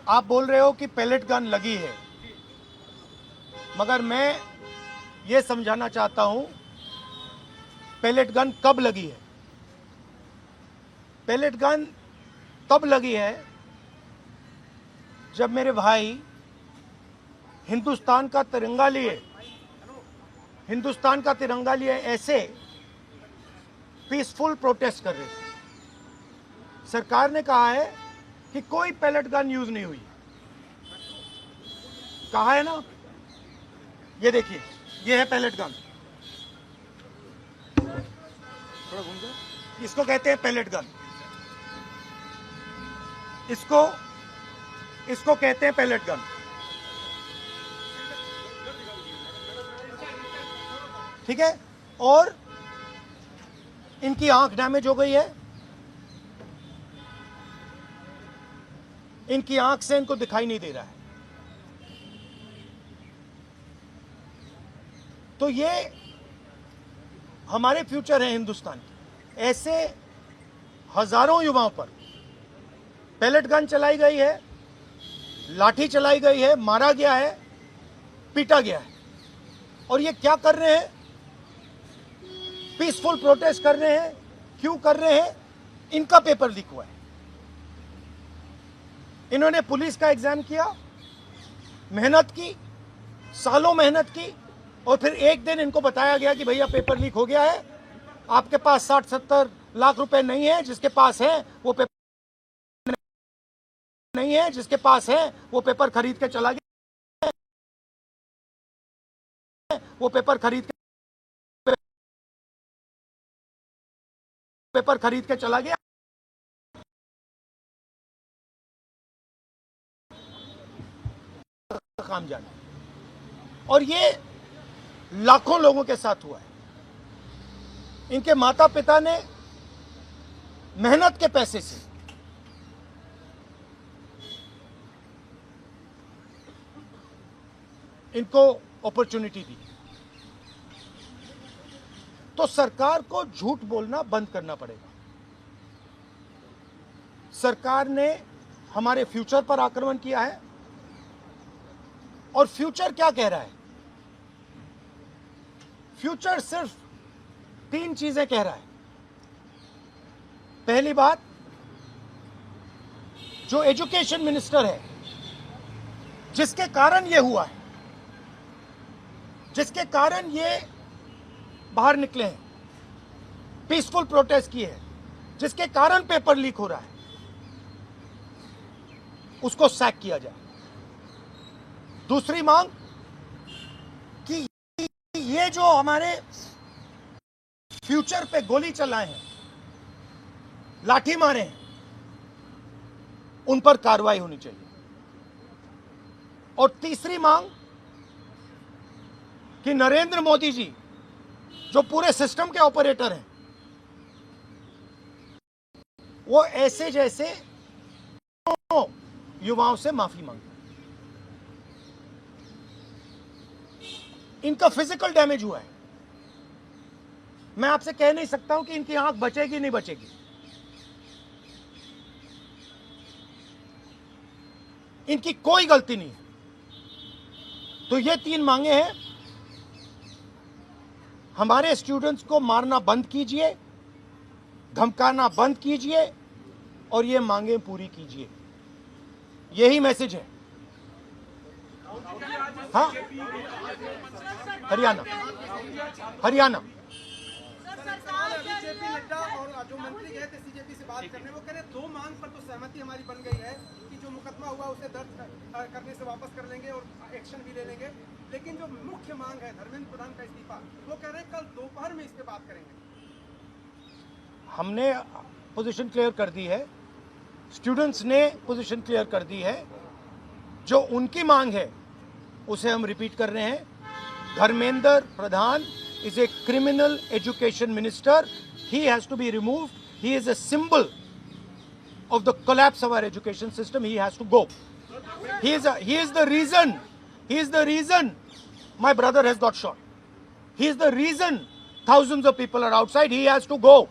आप बोल रहे हो कि पैलेट गन लगी है, मगर मैं ये समझाना चाहता हूं पैलेट गन कब लगी है। पैलेट गन तब लगी है जब मेरे भाई हिंदुस्तान का तिरंगा लिए ऐसे पीसफुल प्रोटेस्ट कर रहे थे। सरकार ने कहा है कि कोई पैलेट गन यूज नहीं हुई, कहा है ना। ये देखिए, ये है पैलेट गन, थोड़ा घूम जाओ। इसको कहते हैं पैलेट गन, इसको कहते हैं पैलेट गन। ठीक है, और इनकी आंख डैमेज हो गई है, इनकी आंख से इनको दिखाई नहीं दे रहा है। तो ये हमारे फ्यूचर है हिंदुस्तान के। ऐसे हजारों युवाओं पर पैलेट गन चलाई गई है, लाठी चलाई गई है, मारा गया है, पीटा गया है। और ये क्या कर रहे हैं? पीसफुल प्रोटेस्ट कर रहे हैं। क्यों कर रहे हैं? इनका पेपर लीक हुआ है। इन्होंने पुलिस का एग्जाम किया, मेहनत की, सालों मेहनत की, और फिर एक दिन इनको बताया गया कि भैया पेपर लीक हो गया है, आपके पास 60-70 लाख रुपए नहीं है, जिसके पास है वो पेपर नहीं है, जिसके पास है वो पेपर खरीद के चला गया, वो पेपर खरीद के चला गया। काम जाने, और ये लाखों लोगों के साथ हुआ है। इनके माता पिता ने मेहनत के पैसे से इनको अपॉर्चुनिटी दी। तो सरकार को झूठ बोलना बंद करना पड़ेगा। सरकार ने हमारे फ्यूचर पर आक्रमण किया है, और फ्यूचर क्या कह रहा है? फ्यूचर सिर्फ 3 चीजें कह रहा है। पहली बात, जो एजुकेशन मिनिस्टर है, जिसके कारण ये हुआ है, जिसके कारण ये बाहर निकले हैं, पीसफुल प्रोटेस्ट किए हैं, जिसके कारण पेपर लीक हो रहा है, उसको सैक किया जाए। दूसरी मांग कि ये जो हमारे फ्यूचर पे गोली चलाए हैं, लाठी मारे हैं, उन पर कार्रवाई होनी चाहिए। और तीसरी मांग कि नरेंद्र मोदी जी, जो पूरे सिस्टम के ऑपरेटर हैं, वो ऐसे जैसे युवाओं से माफी मांगे। इनका फिजिकल डैमेज हुआ है। मैं आपसे कह नहीं सकता हूं कि इनकी आंख बचेगी नहीं बचेगी। इनकी कोई गलती नहीं है। तो ये 3 मांगे हैं। हमारे स्टूडेंट्स को मारना बंद कीजिए, धमकाना बंद कीजिए, और ये मांगे पूरी कीजिए। यही मैसेज है। हाँ, हरियाणा जेपी नड्डा और जो मंत्री गए थे सीजेपी से बात करने, वो कह रहे 2 मांग पर तो सहमति हमारी बन गई है कि जो मुकदमा हुआ उसे दर्ज करने से वापस कर लेंगे और एक्शन भी ले लेंगे, लेकिन जो मुख्य मांग है धर्मेंद्र प्रधान का इस्तीफा, वो कह रहे हैं कल दोपहर में इस पे बात करेंगे। हमने पोजीशन क्लियर कर दी है, स्टूडेंट्स ने पोजीशन क्लियर कर दी है। जो उनकी मांग है उसे हम रिपीट कर रहे हैं। Dharmendra Pradhan is a criminal education minister. He has to be removed. He is a symbol of the collapse of our education system. He has to go. He is the reason my brother has got shot. He is the reason thousands of people are outside. He has to go.